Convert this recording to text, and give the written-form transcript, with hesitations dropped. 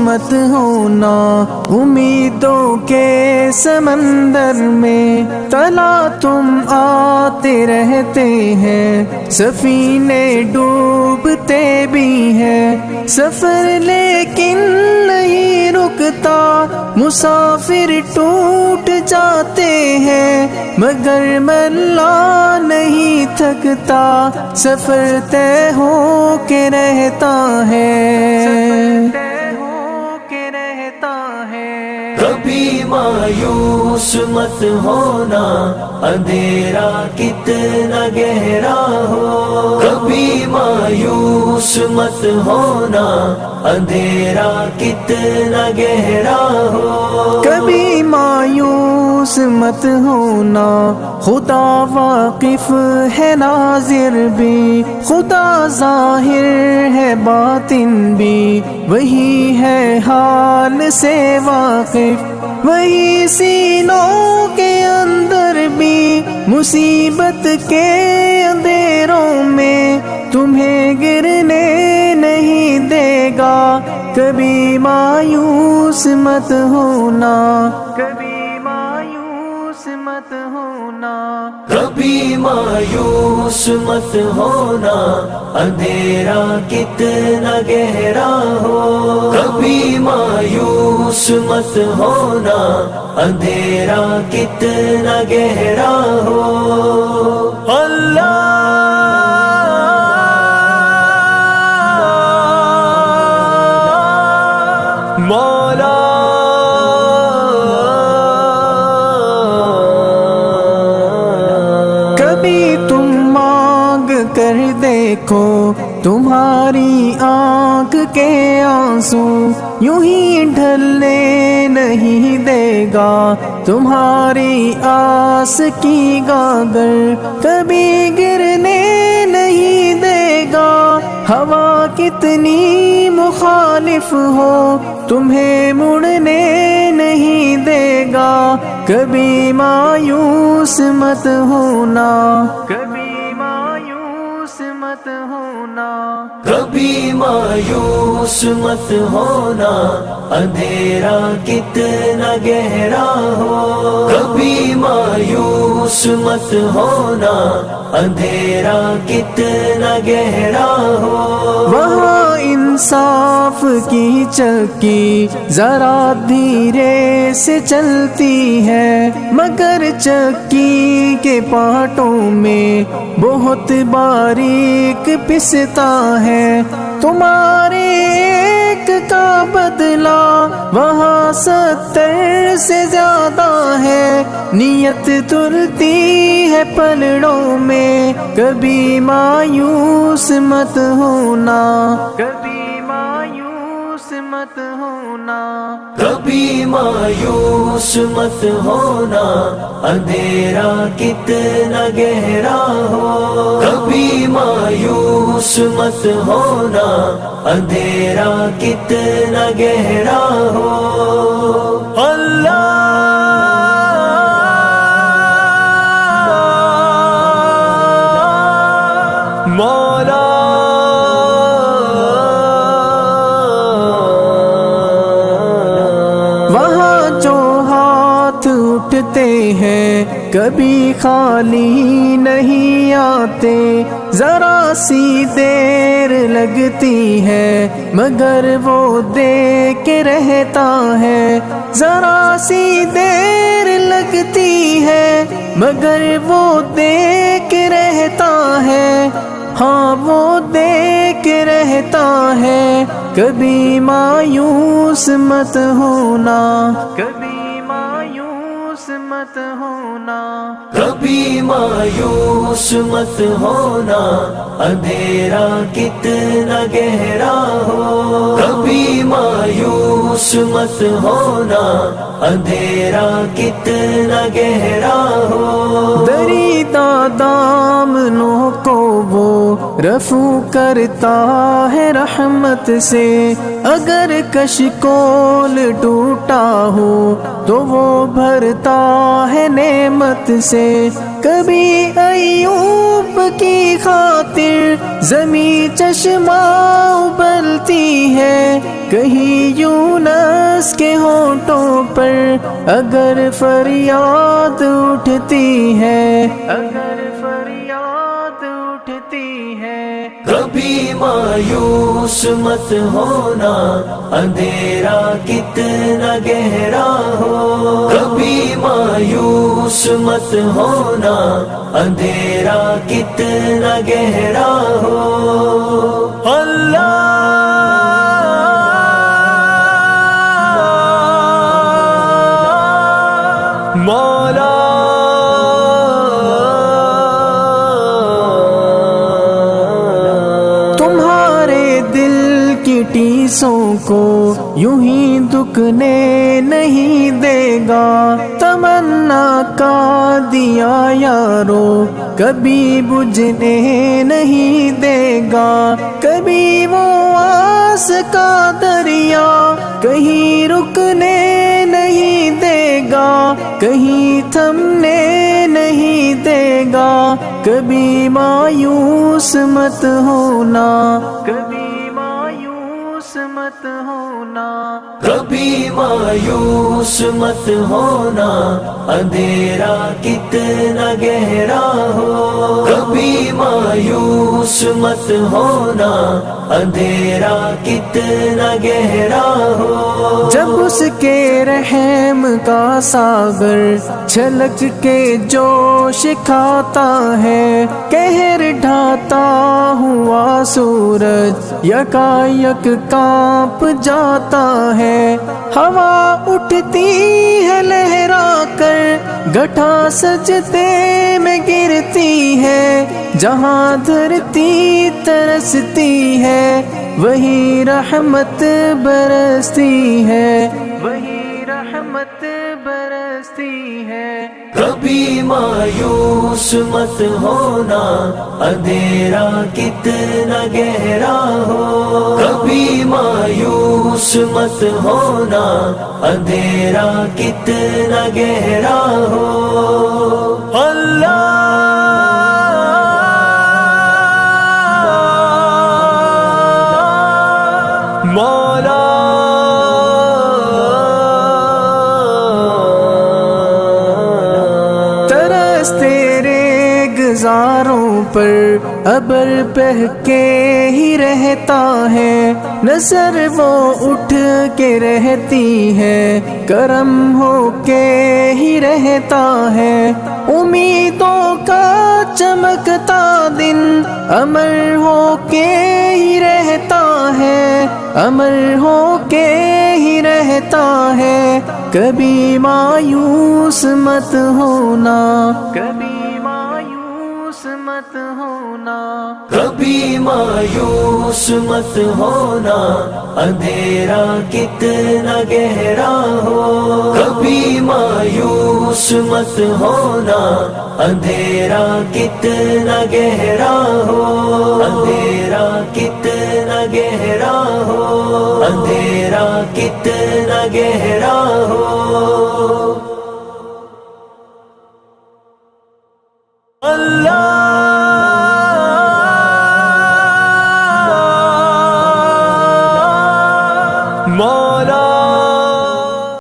مت ہونا امیدوں کے سمندر میں، تلا تم آتے رہتے ہیں، سفینے ڈوبتے بھی ہیں، سفر لیکن نہیں رکتا، مسافر ٹوٹ جاتے ہیں، مگر ملا نہیں تھکتا، سفر طے ہو کے رہتا ہے، کبھی مایوس مت ہونا، اندھیرا کتنا گہرا ہو، کبھی مایوس مت ہونا، اندھیرا کتنا گہرا ہو، کبھی مایوس مت ہونا، خدا واقف ہے ناظر بھی، خدا ظاہر ہے باطن بھی، وہی ہے حال سے واقف، وہی سینوں کے اندر بھی، مصیبت کے اندھیروں میں تمہیں گرنے نہیں دے گا، کبھی مایوس مت ہونا، کبھی مایوس مت ہونا، کبھی مایوس مت ہونا، اندھیرا کتنا گہرا ہو، کبھی مایوس مت ہونا، اندھیرا کتنا گہرا ہو، اللہ مولا کبھی تم مانگ کر دیکھو، تمہاری آنکھ کے آنسو یوں ہی ڈھلنے نہیں دے گا، تمہاری آس کی گاگر کبھی گرنے نہیں دے گا، ہوا کتنی مخالف ہو تمہیں مڑنے نہیں دے گا، کبھی مایوس مت ہونا، کبھی مایوس مت ہونا، کبھی مایوس مت ہونا، اندھیرا کتنا گہرا ہو، کبھی مایوس مت ہونا، اندھیرا کتنا گہرا ہو، وہاں انصاف کی چکی ذرا دھیرے سے چلتی ہے، مگر چکی کے پارٹوں میں بہت باریک پستا ہے، تمہارے ایک کا بدلہ وہاں 70 سے زیادہ ہے، نیت تلتی ہے پلڑوں میں، کبھی مایوس مت ہونا، کبھی مایوس مت ہونا، کبھی مایوس مت ہونا، اندھیرا کتنا گہرا ہو، کبھی مایوس مت ہونا، اندھیرا کتنا گہرا ہو، اللہ مولا وہاں جو ہاتھ اٹھتے ہیں کبھی خالی نہیں آتے، ذرا سی دیر لگتی ہے مگر وہ دے کے رہتا ہے، ذرا سی دیر لگتی ہے مگر وہ دے کے رہتا ہے، ہاں وہ دے کے رہتا ہے، کبھی مایوس مت ہونا، کبھی مایوس مت ہونا، کبھی مایوس مت ہونا، اندھیرا کتنا گہرا ہو، کبھی مایوس مت ہونا، اندھیرا کتنا گہرا ہو، دریدہ دامنوں کو وہ رفو کرتا ہے رحمت سے، اگر کشکول ٹوٹا ہو تو وہ بھرتا ہے نعمت سے، کبھی ایوب کی خاطر زمیں چشمہ ابلتی ہے، کہیں یوں ہونٹوں پر اگر فریاد اٹھتی ہے، اگر فریاد اٹھتی ہے، کبھی مایوس مت ہونا اندھیرا کتنا گہرا ہو، کبھی مایوس مت ہونا اندھیرا کتنا گہرا ہو۔ اللہ مولا تمہارے دل کی ٹیسوں کو یوں ہی دکنے نہیں دے گا، تمنا کا دیا یارو کبھی بجھنے نہیں دے گا، کبھی وہ آس کا دریا کہیں رکنے نہیں دے گا، کہیں تھمنے نہیں دے گا، کبھی مایوس مت ہونا، کبھی مایوس مت ہونا، کبھی مایوس مت ہونا اندھیرا کتنا گہرا ہو، کبھی مایوس مت ہونا اندھیرا کتنا گہرا ہو۔ جب اس کے رحم کا ساگر چھلک کے جوش کھاتا ہے، قہر ڈھاتا ہوا سورج یکایک کانپ جاتا ہے، ہوا اٹھتی ہے لہرا کر گٹھا سجدے میں گرتی ہے، جہاں دھرتی ترستی ہے وہی رحمت برستی ہے، وہی رحمت برستی ہے۔ کبھی مایوس مت ہونا اندھیرا کتنا گہرا ہو، کبھی مایوس مت ہونا اندھیرا کتنا گہرا ہو۔ اللہ مولا ترس تیرے گزاروں پر ابر بہہ کے ہی رہتا ہے، نظر وہ اٹھ کے رہتی ہے، کرم ہو کے ہی رہتا ہے، امیدوں کا چمکتا دن امر ہو کے ہی رہتا ہے، امر ہو کے ہی رہتا ہے، کبھی مایوس مت ہونا، کبھی مایوس مت ہونا، کبھی مایوس مت ہونا اندھیرا کتنا گہرا ہو، کبھی مایوس مت ہونا اندھیرا کتنا گہرا ہو، اندھیرا کتنا گہرا ہو، اندھیرا کتنا گہرا ہو۔